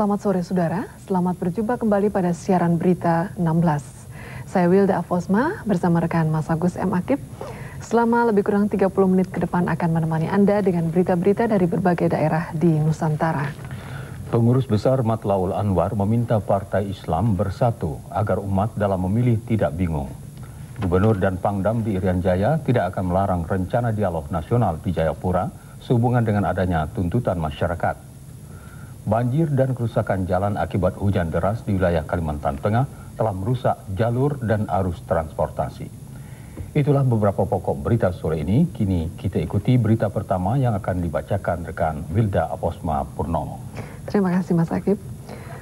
Selamat sore saudara, selamat berjumpa kembali pada siaran berita 16. Saya Wilda Afosma bersama rekan Mas Agus M. Akib. Selama lebih kurang 30 menit ke depan akan menemani Anda dengan berita-berita dari berbagai daerah di Nusantara. Pengurus besar Matlaul Anwar meminta Partai Islam bersatu agar umat dalam memilih tidak bingung. Gubernur dan Pangdam di Irian Jaya tidak akan melarang rencana dialog nasional di Jayapura sehubungan dengan adanya tuntutan masyarakat. Banjir dan kerusakan jalan akibat hujan deras di wilayah Kalimantan Tengah telah merusak jalur dan arus transportasi. Itulah beberapa pokok berita sore ini. Kini kita ikuti berita pertama yang akan dibacakan rekan Wilda Aposma Purnomo. Terima kasih Mas Akib.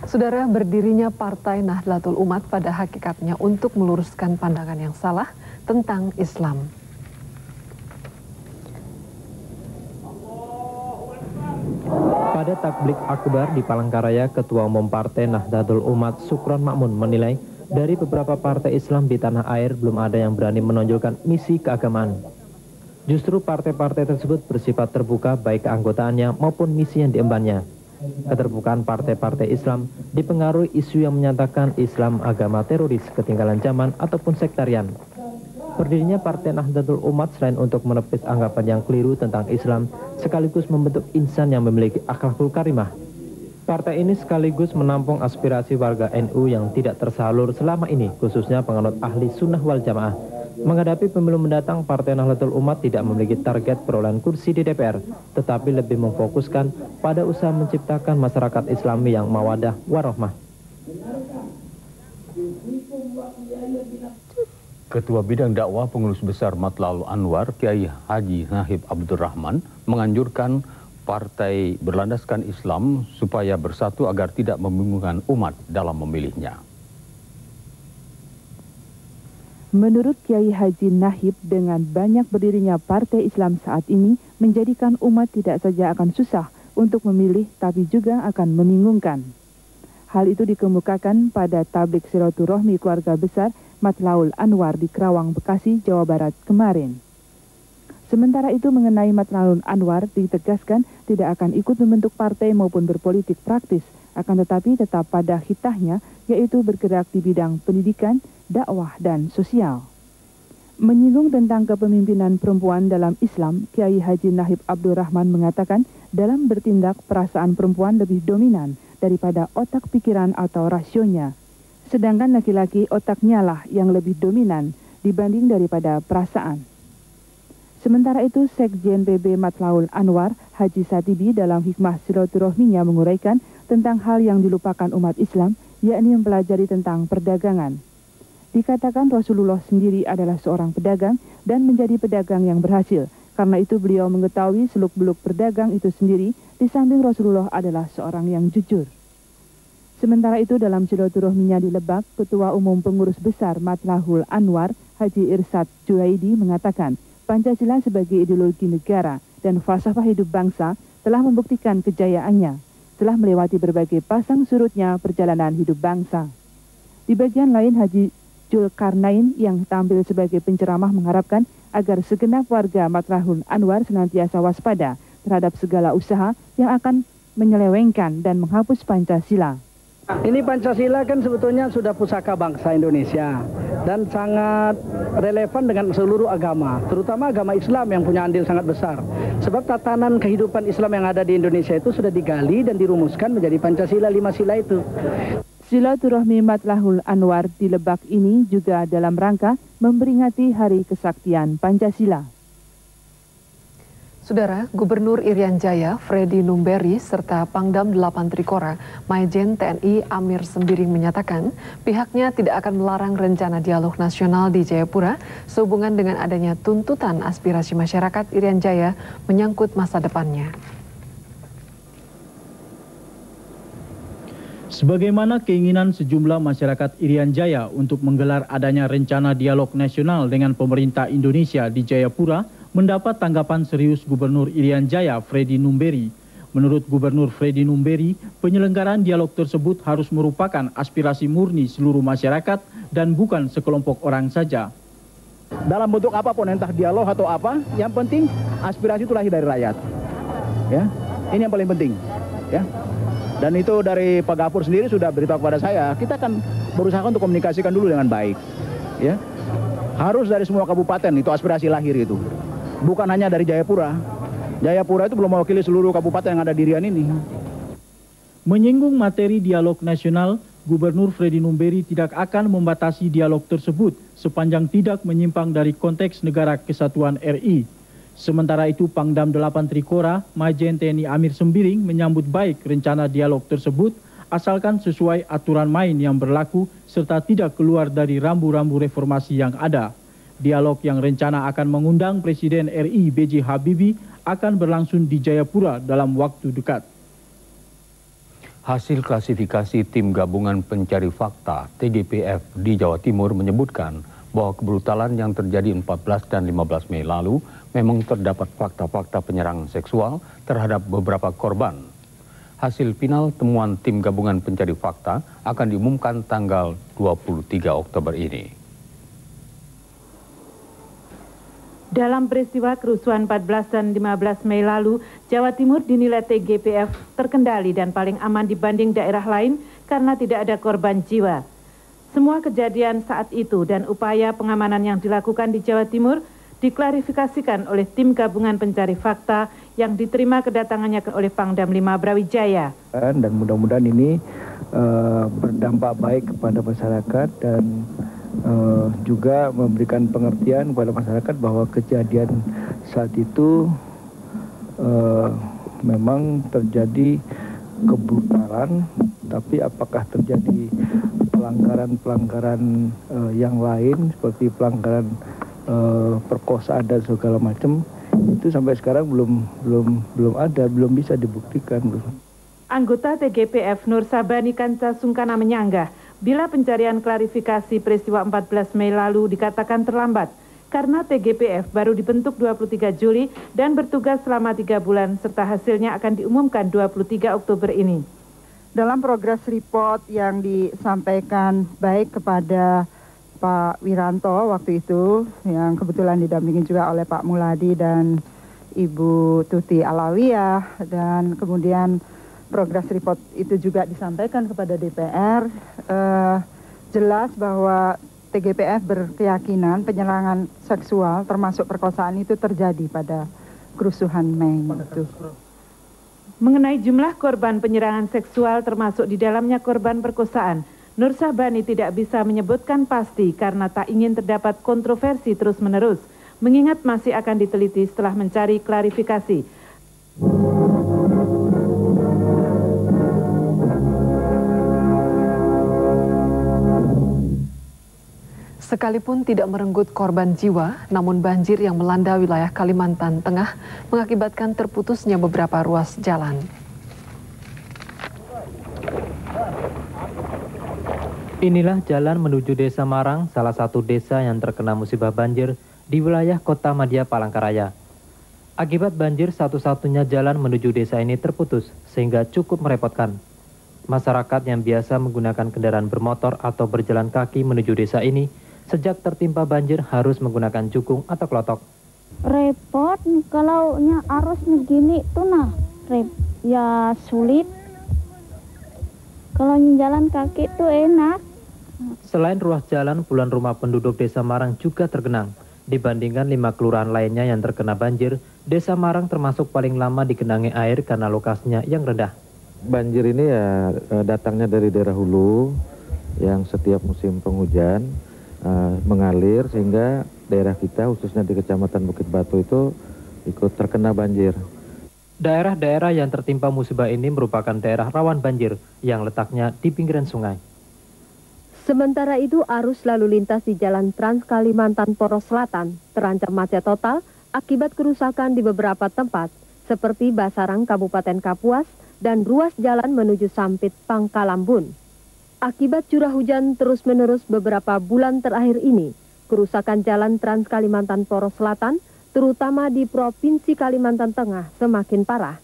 Saudara, berdirinya Partai Nahdlatul Umat pada hakikatnya untuk meluruskan pandangan yang salah tentang Islam. Pada takblik akbar di Palangkaraya, Ketua Umum Partai Nahdlatul Umat Sukron Makmun menilai dari beberapa partai Islam di tanah air belum ada yang berani menonjolkan misi keagamaan. Justru partai-partai tersebut bersifat terbuka baik keanggotaannya maupun misi yang diembannya. Keterbukaan partai-partai Islam dipengaruhi isu yang menyatakan Islam agama teroris, ketinggalan zaman ataupun sektarian. Berdirinya Partai Nahdlatul Umat selain untuk menepis anggapan yang keliru tentang Islam, sekaligus membentuk insan yang memiliki akhlakul karimah. Partai ini sekaligus menampung aspirasi warga NU yang tidak tersalur selama ini, khususnya penganut ahli sunnah wal jamaah. Menghadapi pemilu mendatang, Partai Nahdlatul Umat tidak memiliki target perolehan kursi di DPR, tetapi lebih memfokuskan pada usaha menciptakan masyarakat Islami yang mawadah warahmah. Ketua Bidang Dakwah Pengurus Besar Matlaul Anwar, Kiai Haji Nahib Abdurrahman, menganjurkan partai berlandaskan Islam supaya bersatu agar tidak membingungkan umat dalam memilihnya. Menurut Kiai Haji Nahib, dengan banyak berdirinya partai Islam saat ini menjadikan umat tidak saja akan susah untuk memilih, tapi juga akan membingungkan. Hal itu dikemukakan pada tablik silaturahmi keluarga besar Matlaul Anwar di Kerawang, Bekasi, Jawa Barat kemarin. Sementara itu mengenai Matlaul Anwar ditegaskan tidak akan ikut membentuk partai maupun berpolitik praktis, akan tetapi tetap pada khitahnya, yaitu bergerak di bidang pendidikan, dakwah, dan sosial. Menyinggung tentang kepemimpinan perempuan dalam Islam, Kiai Haji Nahib Abdurrahman mengatakan dalam bertindak perasaan perempuan lebih dominan daripada otak pikiran atau rasionya. Sedangkan laki-laki otaknya lah yang lebih dominan dibanding daripada perasaan. Sementara itu, Sekjen PB Matlaul Anwar, Haji Satibi dalam hikmah silaturahminya menguraikan tentang hal yang dilupakan umat Islam, yakni mempelajari tentang perdagangan. Dikatakan Rasulullah sendiri adalah seorang pedagang dan menjadi pedagang yang berhasil. Karena itu beliau mengetahui seluk-beluk berdagang itu sendiri, di samping Rasulullah adalah seorang yang jujur. Sementara itu dalam silaturahminya di Lebak, Ketua Umum Pengurus Besar Matlaul Anwar, Haji Irsad Juaidi mengatakan, Pancasila sebagai ideologi negara dan falsafah hidup bangsa telah membuktikan kejayaannya, telah melewati berbagai pasang surutnya perjalanan hidup bangsa. Di bagian lain, Haji Julkarnain yang tampil sebagai penceramah mengharapkan agar segenap warga Matlaul Anwar senantiasa waspada terhadap segala usaha yang akan menyelewengkan dan menghapus Pancasila. Ini Pancasila kan sebetulnya sudah pusaka bangsa Indonesia dan sangat relevan dengan seluruh agama, terutama agama Islam yang punya andil sangat besar. Sebab tatanan kehidupan Islam yang ada di Indonesia itu sudah digali dan dirumuskan menjadi Pancasila 5 sila itu. Silaturahmi Matlaul Anwar di Lebak ini juga dalam rangka memperingati Hari Kesaktian Pancasila. Saudara, Gubernur Irian Jaya, Freddy Numberi, serta Pangdam 8 Trikora, Majen TNI Amir Sembiring menyatakan pihaknya tidak akan melarang rencana dialog nasional di Jayapura sehubungan dengan adanya tuntutan aspirasi masyarakat Irian Jaya menyangkut masa depannya. Sebagaimana keinginan sejumlah masyarakat Irian Jaya untuk menggelar adanya rencana dialog nasional dengan pemerintah Indonesia di Jayapura, mendapat tanggapan serius Gubernur Irian Jaya, Freddy Numberi. Menurut Gubernur Freddy Numberi, penyelenggaraan dialog tersebut harus merupakan aspirasi murni seluruh masyarakat dan bukan sekelompok orang saja. Dalam bentuk apapun, entah dialog atau apa, yang penting aspirasi itu lahir dari rakyat. Ya, ini yang paling penting. Ya, Dan itu dari Pak Gafur sendiri sudah beritahu kepada saya, kita akan berusaha untuk komunikasikan dulu dengan baik. Ya, harus dari semua kabupaten, itu aspirasi lahir itu. Bukan hanya dari Jayapura. Jayapura itu belum mewakili seluruh kabupaten yang ada di Irian ini. Menyinggung materi dialog nasional, Gubernur Fredy Numberi tidak akan membatasi dialog tersebut sepanjang tidak menyimpang dari konteks Negara Kesatuan RI. Sementara itu, Pangdam 8 Trikora, Majen TNI Amir Sembiring menyambut baik rencana dialog tersebut asalkan sesuai aturan main yang berlaku serta tidak keluar dari rambu-rambu reformasi yang ada. Dialog yang rencana akan mengundang Presiden RI B.J. Habibie akan berlangsung di Jayapura dalam waktu dekat. Hasil klasifikasi Tim Gabungan Pencari Fakta TGPF di Jawa Timur menyebutkan bahwa kebrutalan yang terjadi 14 dan 15 Mei lalu memang terdapat fakta-fakta penyerangan seksual terhadap beberapa korban. Hasil final temuan Tim Gabungan Pencari Fakta akan diumumkan tanggal 23 Oktober ini. Dalam peristiwa kerusuhan 14 dan 15 Mei lalu, Jawa Timur dinilai TGPF terkendali dan paling aman dibanding daerah lain karena tidak ada korban jiwa. Semua kejadian saat itu dan upaya pengamanan yang dilakukan di Jawa Timur diklarifikasikan oleh Tim Gabungan Pencari Fakta yang diterima kedatangannya oleh Pangdam 5 Brawijaya. Dan mudah-mudahan ini berdampak baik kepada masyarakat dan juga memberikan pengertian kepada masyarakat bahwa kejadian saat itu memang terjadi kebrutalan, tapi apakah terjadi pelanggaran-pelanggaran yang lain seperti pelanggaran perkosaan dan segala macam, itu sampai sekarang belum bisa dibuktikan. Anggota TGPF Nur Sabani Kanca Sungkana menyanggah bila pencarian klarifikasi peristiwa 14 Mei lalu dikatakan terlambat karena TGPF baru dibentuk 23 Juli dan bertugas selama 3 bulan serta hasilnya akan diumumkan 23 Oktober ini. Dalam progress report yang disampaikan baik kepada Pak Wiranto waktu itu, yang kebetulan didampingi juga oleh Pak Muladi dan Ibu Tuti Alawiyah, dan kemudian progress report itu juga disampaikan kepada DPR, jelas bahwa TGPF berkeyakinan penyerangan seksual termasuk perkosaan itu terjadi pada kerusuhan Mei itu. Mengenai jumlah korban penyerangan seksual termasuk di dalamnya korban perkosaan, Nur Sabani tidak bisa menyebutkan pasti karena tak ingin terdapat kontroversi terus-menerus, mengingat masih akan diteliti setelah mencari klarifikasi. Sekalipun tidak merenggut korban jiwa, namun banjir yang melanda wilayah Kalimantan Tengah mengakibatkan terputusnya beberapa ruas jalan. Inilah jalan menuju Desa Marang, salah satu desa yang terkena musibah banjir di wilayah Kota Madia Palangkaraya. Akibat banjir, satu-satunya jalan menuju desa ini terputus, sehingga cukup merepotkan. Masyarakat yang biasa menggunakan kendaraan bermotor atau berjalan kaki menuju desa ini, sejak tertimpa banjir harus menggunakan jukung atau klotok. Repot kalau arusnya gini tuh ya sulit. Kalau jalan kaki tuh enak. Selain ruas jalan, puluhan rumah penduduk Desa Marang juga tergenang. Dibandingkan 5 kelurahan lainnya yang terkena banjir, Desa Marang termasuk paling lama digenangi air karena lokasinya yang rendah. Banjir ini ya datangnya dari daerah hulu yang setiap musim penghujan mengalir sehingga daerah kita khususnya di Kecamatan Bukit Batu itu ikut terkena banjir. Daerah-daerah yang tertimpa musibah ini merupakan daerah rawan banjir yang letaknya di pinggiran sungai. Sementara itu, arus lalu lintas di Jalan Trans Kalimantan Poros Selatan terancam macet total akibat kerusakan di beberapa tempat, seperti Basarang Kabupaten Kapuas dan ruas jalan menuju Sampit Pangkalambun. Akibat curah hujan terus-menerus beberapa bulan terakhir ini, kerusakan Jalan Trans Kalimantan Poros Selatan, terutama di Provinsi Kalimantan Tengah, semakin parah.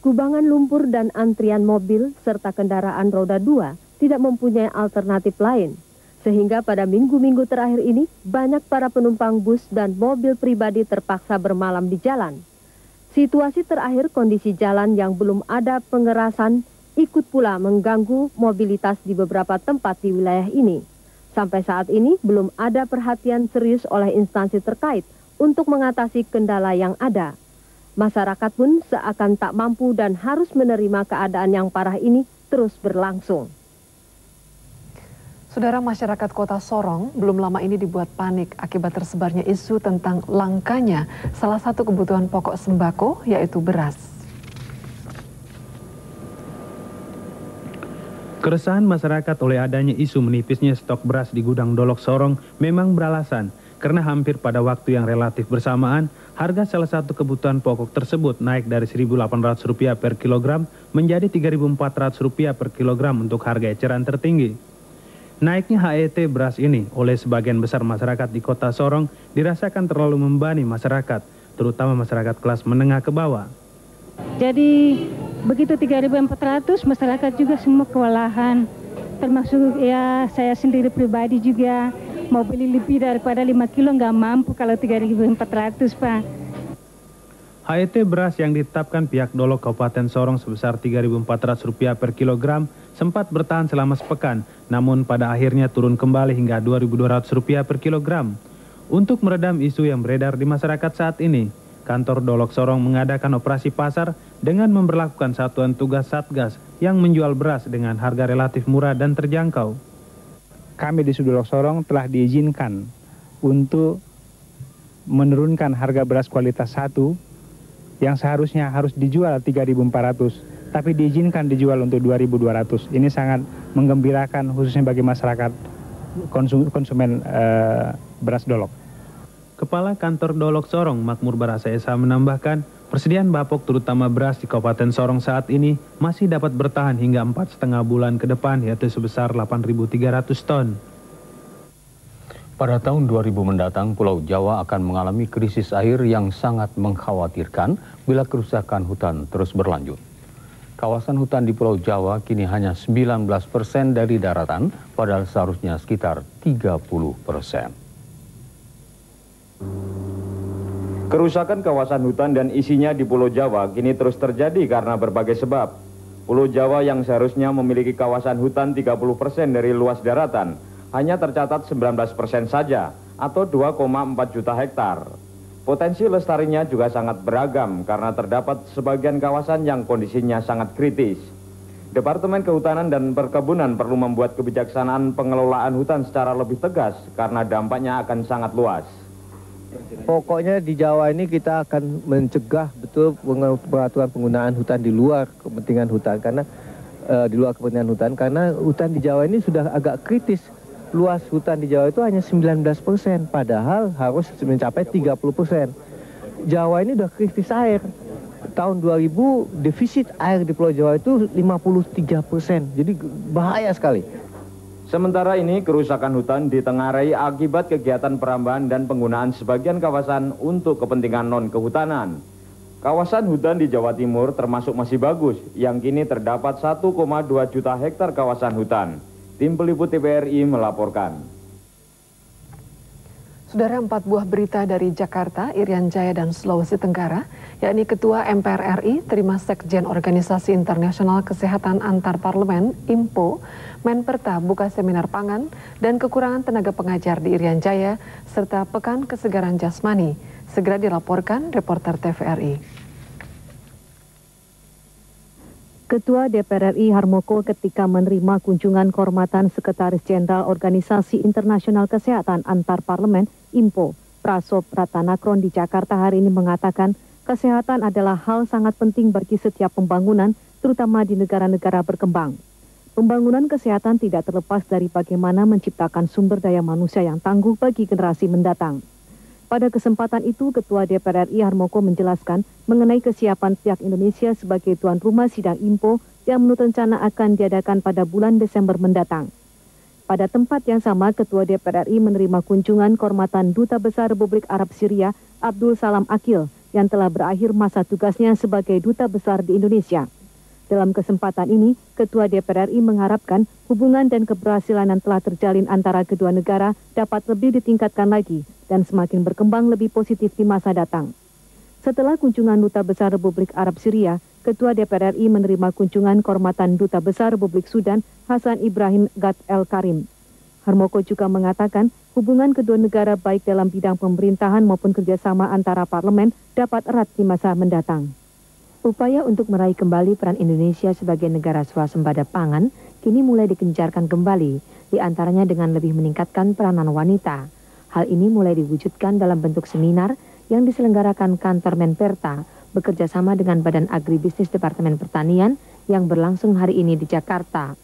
Kubangan lumpur dan antrian mobil serta kendaraan roda 2 tidak mempunyai alternatif lain, sehingga pada minggu-minggu terakhir ini banyak para penumpang bus dan mobil pribadi terpaksa bermalam di jalan. Situasi terakhir kondisi jalan yang belum ada pengerasan ikut pula mengganggu mobilitas di beberapa tempat di wilayah ini. Sampai saat ini belum ada perhatian serius oleh instansi terkait untuk mengatasi kendala yang ada. Masyarakat pun seakan tak mampu dan harus menerima keadaan yang parah ini terus berlangsung. Saudara, masyarakat Kota Sorong belum lama ini dibuat panik akibat tersebarnya isu tentang langkanya salah satu kebutuhan pokok sembako, yaitu beras. Keresahan masyarakat oleh adanya isu menipisnya stok beras di gudang Dolok Sorong memang beralasan karena hampir pada waktu yang relatif bersamaan, harga salah satu kebutuhan pokok tersebut naik dari Rp1.800 per kilogram menjadi Rp3.400 per kilogram untuk harga eceran tertinggi. Naiknya HET beras ini oleh sebagian besar masyarakat di Kota Sorong dirasakan terlalu membebani masyarakat, terutama masyarakat kelas menengah ke bawah. Jadi begitu 3.400 masyarakat juga semua kewalahan, termasuk ya saya sendiri pribadi juga mau beli lebih daripada 5 kilo nggak mampu kalau 3.400 Pak. HET beras yang ditetapkan pihak Dolok Kabupaten Sorong sebesar Rp3.400 per kilogram sempat bertahan selama sepekan, namun pada akhirnya turun kembali hingga Rp2.200 per kilogram. Untuk meredam isu yang beredar di masyarakat saat ini, kantor Dolok Sorong mengadakan operasi pasar dengan memberlakukan satuan tugas Satgas yang menjual beras dengan harga relatif murah dan terjangkau. Kami di Dolok Sorong telah diizinkan untuk menurunkan harga beras kualitas 1 yang seharusnya harus dijual 3.400, tapi diizinkan dijual untuk 2.200. Ini sangat menggembirakan khususnya bagi masyarakat konsumen beras Dolok. Kepala Kantor Dolok Sorong, Makmur Barasa Esa menambahkan, persediaan bapok terutama beras di Kabupaten Sorong saat ini masih dapat bertahan hingga 4,5 bulan ke depan, yaitu sebesar 8.300 ton. Pada tahun 2000 mendatang, Pulau Jawa akan mengalami krisis air yang sangat mengkhawatirkan bila kerusakan hutan terus berlanjut. Kawasan hutan di Pulau Jawa kini hanya 19% dari daratan, padahal seharusnya sekitar 30%. Kerusakan kawasan hutan dan isinya di Pulau Jawa kini terus terjadi karena berbagai sebab. Pulau Jawa yang seharusnya memiliki kawasan hutan 30% dari luas daratan, hanya tercatat 19% saja, atau 2,4 juta hektar. Potensi lestarinya juga sangat beragam karena terdapat sebagian kawasan yang kondisinya sangat kritis. Departemen Kehutanan dan Perkebunan perlu membuat kebijaksanaan pengelolaan hutan secara lebih tegas karena dampaknya akan sangat luas. Pokoknya di Jawa ini kita akan mencegah betul peraturan penggunaan hutan di luar kepentingan hutan, karena karena hutan di Jawa ini sudah agak kritis. Luas hutan di Jawa itu hanya 19%, padahal harus mencapai 30%. Jawa ini sudah kritis air. Tahun 2000 defisit air di Pulau Jawa itu 53%, jadi bahaya sekali. Sementara ini, kerusakan hutan ditengarai akibat kegiatan perambahan dan penggunaan sebagian kawasan untuk kepentingan non-kehutanan. Kawasan hutan di Jawa Timur termasuk masih bagus, yang kini terdapat 1,2 juta hektar kawasan hutan. Tim peliput TVRI melaporkan. Saudara, 4 buah berita dari Jakarta, Irian Jaya, dan Sulawesi Tenggara, yakni Ketua MPR RI terima Sekjen Organisasi Internasional Kesehatan Antar Parlemen, IMPO, Menperta buka seminar pangan, dan kekurangan tenaga pengajar di Irian Jaya, serta Pekan Kesegaran Jasmani. Segera dilaporkan reporter TVRI. Ketua DPR RI Harmoko ketika menerima kunjungan kehormatan Sekretaris Jenderal Organisasi Internasional Kesehatan Antar Parlemen, IMPO, Prasop Ratanakron di Jakarta hari ini mengatakan, kesehatan adalah hal sangat penting bagi setiap pembangunan, terutama di negara-negara berkembang. Pembangunan kesehatan tidak terlepas dari bagaimana menciptakan sumber daya manusia yang tangguh bagi generasi mendatang. Pada kesempatan itu, Ketua DPR RI Harmoko menjelaskan mengenai kesiapan pihak Indonesia sebagai tuan rumah sidang IMPO yang menurut rencana akan diadakan pada bulan Desember mendatang. Pada tempat yang sama, Ketua DPR RI menerima kunjungan kehormatan Duta Besar Republik Arab Syria, Abdul Salam Akil, yang telah berakhir masa tugasnya sebagai Duta Besar di Indonesia. Dalam kesempatan ini, Ketua DPR RI mengharapkan hubungan dan keberhasilan yang telah terjalin antara kedua negara dapat lebih ditingkatkan lagi dan semakin berkembang lebih positif di masa datang. Setelah kunjungan Duta Besar Republik Arab Syria, Ketua DPR RI menerima kunjungan kehormatan Duta Besar Republik Sudan Hasan Ibrahim Ghat El Karim. Harmoko juga mengatakan hubungan kedua negara baik dalam bidang pemerintahan maupun kerjasama antara parlemen dapat erat di masa mendatang. Upaya untuk meraih kembali peran Indonesia sebagai negara swasembada pangan kini mulai digencarkan kembali, di antaranya dengan lebih meningkatkan peranan wanita. Hal ini mulai diwujudkan dalam bentuk seminar yang diselenggarakan kantor Menperta bekerja sama dengan Badan Agribisnis Departemen Pertanian yang berlangsung hari ini di Jakarta.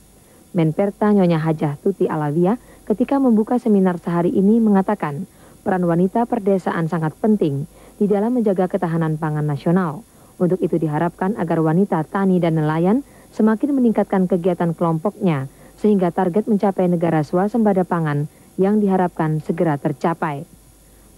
Menperta Nyonya Hajah Tuti Alawiyah ketika membuka seminar sehari ini mengatakan peran wanita perdesaan sangat penting di dalam menjaga ketahanan pangan nasional. Untuk itu diharapkan agar wanita tani dan nelayan semakin meningkatkan kegiatan kelompoknya sehingga target mencapai negara swasembada pangan yang diharapkan segera tercapai.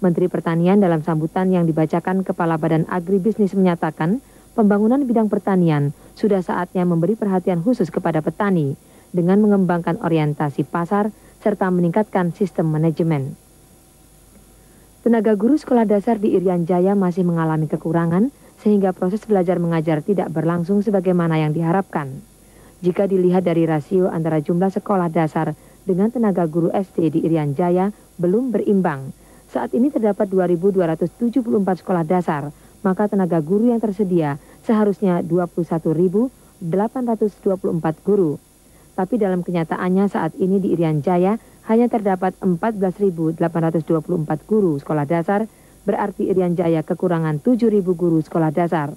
Menteri Pertanian dalam sambutan yang dibacakan Kepala Badan Agribisnis menyatakan pembangunan bidang pertanian sudah saatnya memberi perhatian khusus kepada petani dengan mengembangkan orientasi pasar serta meningkatkan sistem manajemen. Tenaga guru sekolah dasar di Irian Jaya masih mengalami kekurangan sehingga proses belajar mengajar tidak berlangsung sebagaimana yang diharapkan. Jika dilihat dari rasio antara jumlah sekolah dasar dengan tenaga guru SD di Irian Jaya belum berimbang. Saat ini terdapat 2.274 sekolah dasar, maka tenaga guru yang tersedia seharusnya 21.824 guru. Tapi dalam kenyataannya saat ini di Irian Jaya hanya terdapat 14.824 guru sekolah dasar, berarti Irian Jaya kekurangan 7.000 guru sekolah dasar.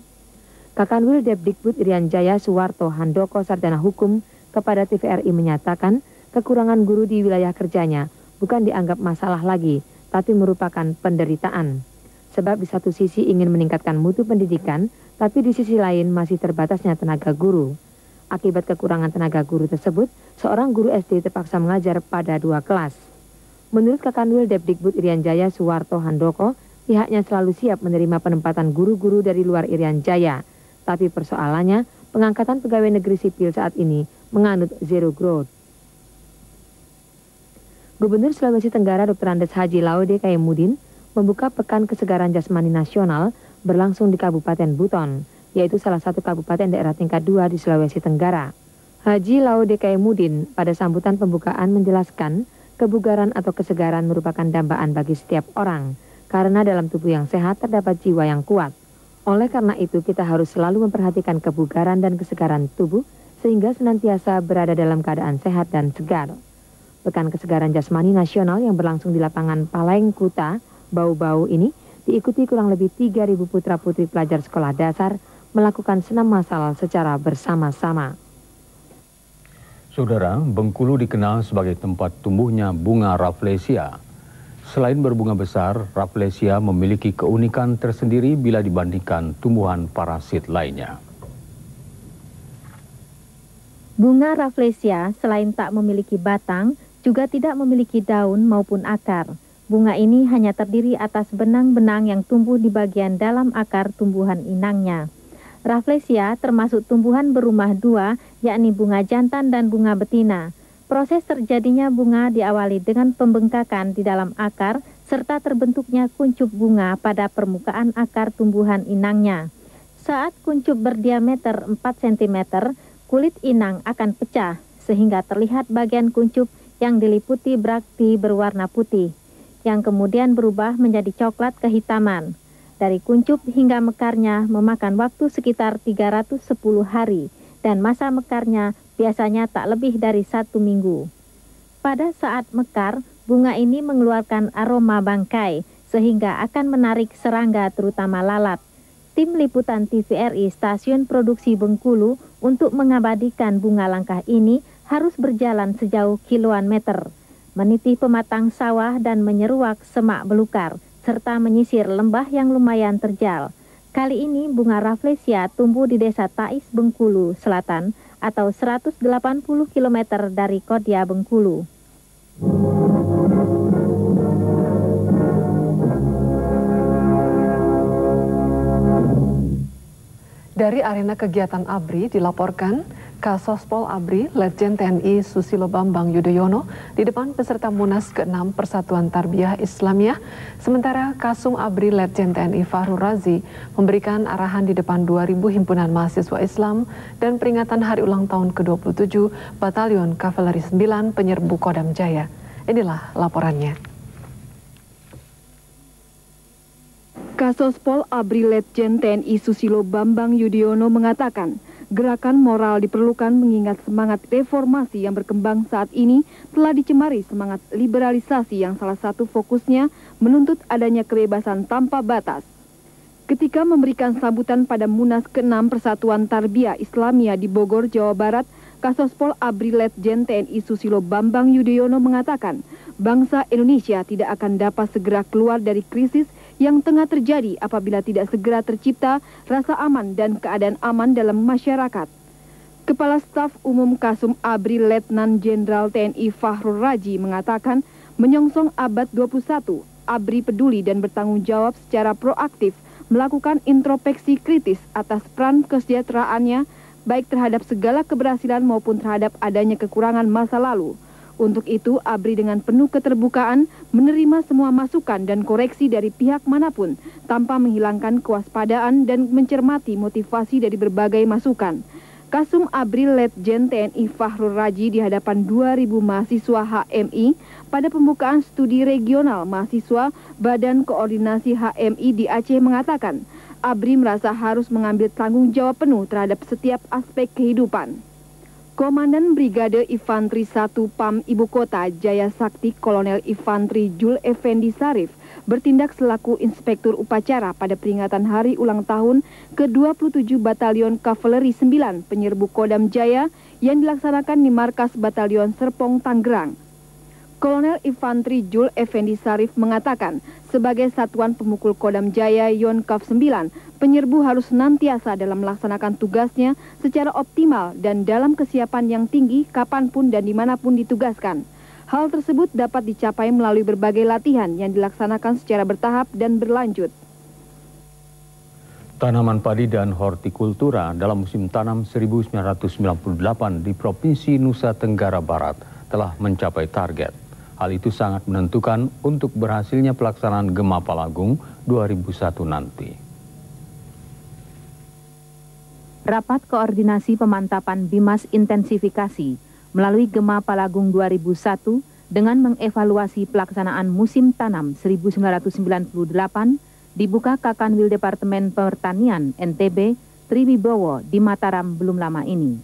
Kakanwil Depdikbud Irian Jaya Suwarto Handoko Sarjana Hukum kepada TVRI menyatakan kekurangan guru di wilayah kerjanya bukan dianggap masalah lagi, tapi merupakan penderitaan. Sebab di satu sisi ingin meningkatkan mutu pendidikan, tapi di sisi lain masih terbatasnya tenaga guru. Akibat kekurangan tenaga guru tersebut, seorang guru SD terpaksa mengajar pada 2 kelas. Menurut Kakanwil Depdikbud Irian Jaya Suwarto Handoko, pihaknya selalu siap menerima penempatan guru-guru dari luar Irian Jaya. Tapi persoalannya, pengangkatan pegawai negeri sipil saat ini menganut zero growth. Gubernur Sulawesi Tenggara Dr. Andes Haji Laude Kaiemudin membuka Pekan Kesegaran Jasmani Nasional berlangsung di Kabupaten Buton, yaitu salah satu kabupaten daerah tingkat 2 di Sulawesi Tenggara. Haji Laude Kaiemudin pada sambutan pembukaan menjelaskan kebugaran atau kesegaran merupakan dambaan bagi setiap orang, karena dalam tubuh yang sehat terdapat jiwa yang kuat. Oleh karena itu kita harus selalu memperhatikan kebugaran dan kesegaran tubuh sehingga senantiasa berada dalam keadaan sehat dan segar. Pekan Kesegaran Jasmani Nasional yang berlangsung di lapangan Paleng Kuta, Bau-Bau ini diikuti kurang lebih 3.000 putra-putri pelajar sekolah dasar melakukan senam massal secara bersama-sama. Saudara, Bengkulu dikenal sebagai tempat tumbuhnya bunga Rafflesia. Selain berbunga besar, Rafflesia memiliki keunikan tersendiri bila dibandingkan tumbuhan parasit lainnya. Bunga Rafflesia selain tak memiliki batang, juga tidak memiliki daun maupun akar. Bunga ini hanya terdiri atas benang-benang yang tumbuh di bagian dalam akar tumbuhan inangnya. Rafflesia termasuk tumbuhan berumah 2, yakni bunga jantan dan bunga betina. Proses terjadinya bunga diawali dengan pembengkakan di dalam akar, serta terbentuknya kuncup bunga pada permukaan akar tumbuhan inangnya. Saat kuncup berdiameter 4 cm, kulit inang akan pecah, sehingga terlihat bagian kuncup yang diliputi brakti berwarna putih, yang kemudian berubah menjadi coklat kehitaman. Dari kuncup hingga mekarnya memakan waktu sekitar 310 hari, dan masa mekarnya biasanya tak lebih dari 1 minggu. Pada saat mekar, bunga ini mengeluarkan aroma bangkai, sehingga akan menarik serangga terutama lalat. Tim liputan TVRI Stasiun Produksi Bengkulu untuk mengabadikan bunga langka ini harus berjalan sejauh kiloan meter, meniti pematang sawah dan menyeruak semak belukar, serta menyisir lembah yang lumayan terjal. Kali ini bunga Rafflesia tumbuh di Desa Tais Bengkulu Selatan atau 180 km dari Kodia Bengkulu. Dari arena kegiatan ABRI dilaporkan, Kasospol ABRI, Letjen TNI Susilo Bambang Yudhoyono di depan peserta Munas ke-6 Persatuan Tarbiyah Islamiyah, sementara Kasum ABRI Letjen TNI Fahrul Razi memberikan arahan di depan 2.000 himpunan mahasiswa Islam dan peringatan hari ulang tahun ke-27 Batalion Kavaleri 9 Penyerbu Kodam Jaya. Inilah laporannya. Kasospol ABRI Letjen TNI Susilo Bambang Yudhoyono mengatakan, gerakan moral diperlukan mengingat semangat reformasi yang berkembang saat ini telah dicemari semangat liberalisasi yang salah satu fokusnya menuntut adanya kebebasan tanpa batas. Ketika memberikan sambutan pada Munas ke-6 Persatuan Tarbiyah Islamiyah di Bogor, Jawa Barat, Kasospol ABRI Letjen TNI Susilo Bambang Yudhoyono mengatakan, bangsa Indonesia tidak akan dapat segera keluar dari krisis yang tengah terjadi apabila tidak segera tercipta rasa aman dan keadaan aman dalam masyarakat. Kepala Staf Umum Kasum ABRI Letnan Jenderal TNI Fahrul Razi mengatakan, menyongsong abad 21, ABRI peduli dan bertanggung jawab secara proaktif melakukan introspeksi kritis atas peran kesejahteraannya, baik terhadap segala keberhasilan maupun terhadap adanya kekurangan masa lalu. Untuk itu, ABRI dengan penuh keterbukaan menerima semua masukan dan koreksi dari pihak manapun tanpa menghilangkan kewaspadaan dan mencermati motivasi dari berbagai masukan. Kasum ABRI Letjen TNI Fahrul Razi di hadapan 2.000 mahasiswa HMI pada pembukaan studi regional mahasiswa Badan Koordinasi HMI di Aceh mengatakan, ABRI merasa harus mengambil tanggung jawab penuh terhadap setiap aspek kehidupan. Komandan Brigade Infanteri 1 PAM Ibu Kota Jaya Sakti Kolonel Infanteri Jul Effendi Sarif bertindak selaku inspektur upacara pada peringatan hari ulang tahun ke-27 Batalion Kavaleri 9 Penyerbu Kodam Jaya yang dilaksanakan di markas Batalion Serpong, Tangerang. Kolonel Infanteri Jul Effendi Sarif mengatakan, sebagai satuan pemukul Kodam Jaya Yonkav 9, penyerbu harus senantiasa dalam melaksanakan tugasnya secara optimal dan dalam kesiapan yang tinggi kapanpun dan dimanapun ditugaskan. Hal tersebut dapat dicapai melalui berbagai latihan yang dilaksanakan secara bertahap dan berlanjut. Tanaman padi dan hortikultura dalam musim tanam 1998 di Provinsi Nusa Tenggara Barat telah mencapai target. Hal itu sangat menentukan untuk berhasilnya pelaksanaan Gema Palagung 2001 nanti. Rapat koordinasi pemantapan Bimas intensifikasi melalui Gema Palagung 2001 dengan mengevaluasi pelaksanaan musim tanam 1998 dibuka Kakanwil Departemen Pertanian NTB Triwibowo di Mataram belum lama ini.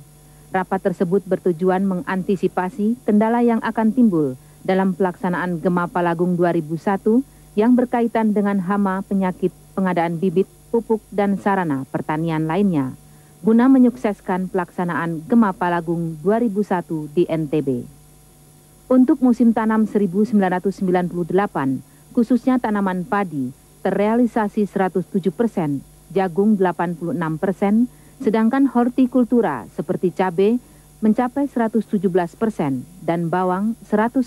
Rapat tersebut bertujuan mengantisipasi kendala yang akan timbul dalam pelaksanaan Gema Palagung 2001 yang berkaitan dengan hama, penyakit, pengadaan bibit, pupuk, dan sarana pertanian lainnya, guna menyukseskan pelaksanaan Gema Palagung 2001 di NTB. Untuk musim tanam 1998, khususnya tanaman padi, terrealisasi 107%, jagung 86%, sedangkan hortikultura seperti cabai mencapai 117% dan bawang 101%.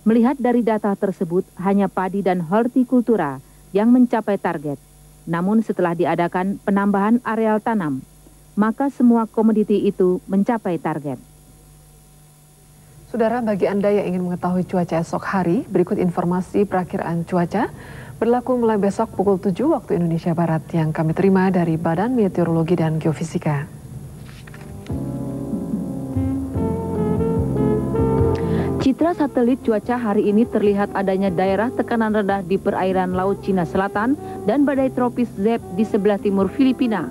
Melihat dari data tersebut, hanya padi dan hortikultura yang mencapai target. Namun setelah diadakan penambahan areal tanam, maka semua komoditi itu mencapai target. Saudara, bagi Anda yang ingin mengetahui cuaca esok hari, berikut informasi perakiraan cuaca berlaku mulai besok pukul 7 waktu Indonesia Barat yang kami terima dari Badan Meteorologi dan Geofisika. Citra satelit cuaca hari ini terlihat adanya daerah tekanan rendah di perairan Laut Cina Selatan dan badai tropis Zeb di sebelah timur Filipina.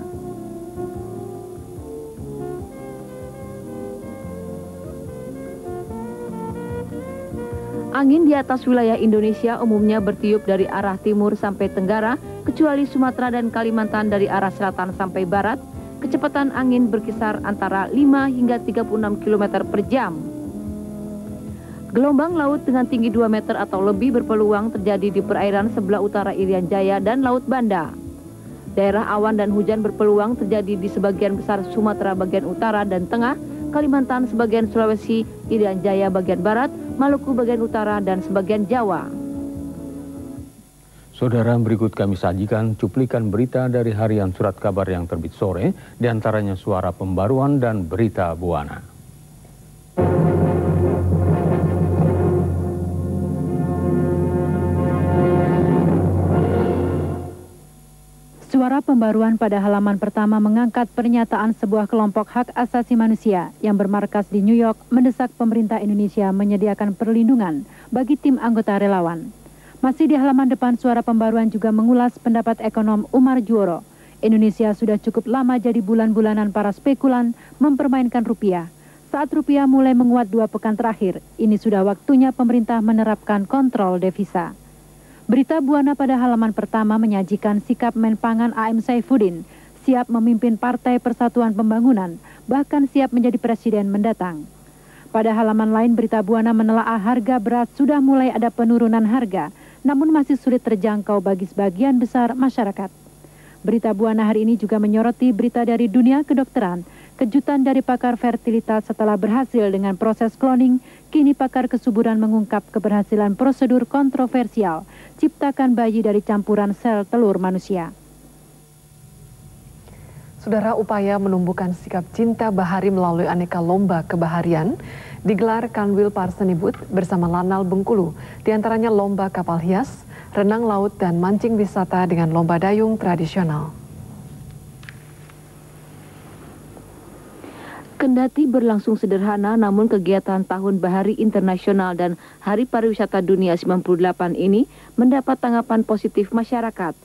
Angin di atas wilayah Indonesia umumnya bertiup dari arah timur sampai tenggara, kecuali Sumatera dan Kalimantan dari arah selatan sampai barat. Kecepatan angin berkisar antara 5 hingga 36 km per jam. Gelombang laut dengan tinggi 2 meter atau lebih berpeluang terjadi di perairan sebelah utara Irian Jaya dan Laut Banda. Daerah awan dan hujan berpeluang terjadi di sebagian besar Sumatera bagian utara dan tengah, Kalimantan sebagian Sulawesi, Irian Jaya bagian barat, Maluku bagian utara, dan sebagian Jawa. Saudara, berikut kami sajikan cuplikan berita dari harian Surat Kabar yang terbit sore, diantaranya Suara Pembaruan dan Berita Buana. Suara Pembaruan pada halaman pertama mengangkat pernyataan sebuah kelompok hak asasi manusia yang bermarkas di New York mendesak pemerintah Indonesia menyediakan perlindungan bagi tim anggota relawan. Masih di halaman depan, Suara Pembaruan juga mengulas pendapat ekonom Umar Juworo. Indonesia sudah cukup lama jadi bulan-bulanan para spekulan mempermainkan rupiah. Saat rupiah mulai menguat 2 pekan terakhir, ini sudah waktunya pemerintah menerapkan kontrol devisa. Berita Buana pada halaman pertama menyajikan sikap Menpangan AM Saifuddin, siap memimpin Partai Persatuan Pembangunan, bahkan siap menjadi presiden mendatang. Pada halaman lain, Berita Buana menelaah harga beras sudah mulai ada penurunan harga, namun masih sulit terjangkau bagi sebagian besar masyarakat. Berita Buana hari ini juga menyoroti berita dari dunia kedokteran, kejutan dari pakar fertilitas setelah berhasil dengan proses cloning, kini pakar kesuburan mengungkap keberhasilan prosedur kontroversial, ciptakan bayi dari campuran sel telur manusia. Saudara, upaya menumbuhkan sikap cinta bahari melalui aneka lomba kebaharian digelar Kanwil Parsenibut bersama Lanal Bengkulu, diantaranya lomba kapal hias, renang laut, dan mancing wisata dengan lomba dayung tradisional. Kendati berlangsung sederhana, namun kegiatan Tahun Bahari Internasional dan Hari Pariwisata Dunia 98 ini mendapat tanggapan positif masyarakat.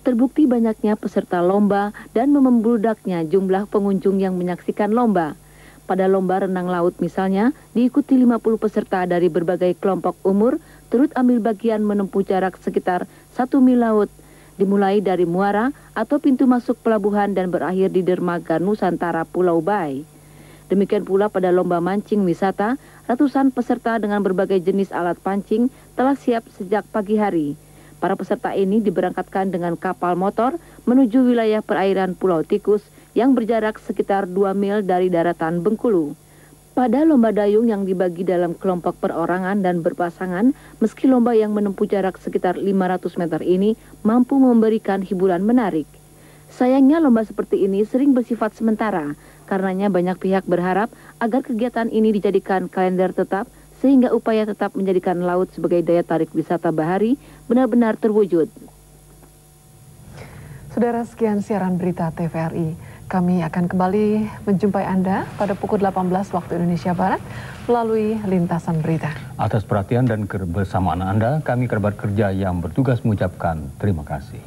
Terbukti banyaknya peserta lomba dan membludaknya jumlah pengunjung yang menyaksikan lomba. Pada lomba renang laut misalnya, diikuti 50 peserta dari berbagai kelompok umur, turut ambil bagian menempuh jarak sekitar 1 mil laut, dimulai dari muara atau pintu masuk pelabuhan dan berakhir di dermaga Nusantara Pulau Bai. Demikian pula pada lomba mancing wisata, ratusan peserta dengan berbagai jenis alat pancing telah siap sejak pagi hari. Para peserta ini diberangkatkan dengan kapal motor menuju wilayah perairan Pulau Tikus yang berjarak sekitar 2 mil dari daratan Bengkulu. Pada lomba dayung yang dibagi dalam kelompok perorangan dan berpasangan, meski lomba yang menempuh jarak sekitar 500 meter ini mampu memberikan hiburan menarik. Sayangnya lomba seperti ini sering bersifat sementara, karenanya banyak pihak berharap agar kegiatan ini dijadikan kalender tetap, sehingga upaya tetap menjadikan laut sebagai daya tarik wisata bahari benar-benar terwujud. Saudara, sekian siaran berita TVRI. Kami akan kembali menjumpai Anda pada pukul 18 waktu Indonesia Barat melalui lintasan berita. Atas perhatian dan kebersamaan Anda, kami kerabat kerja yang bertugas mengucapkan terima kasih.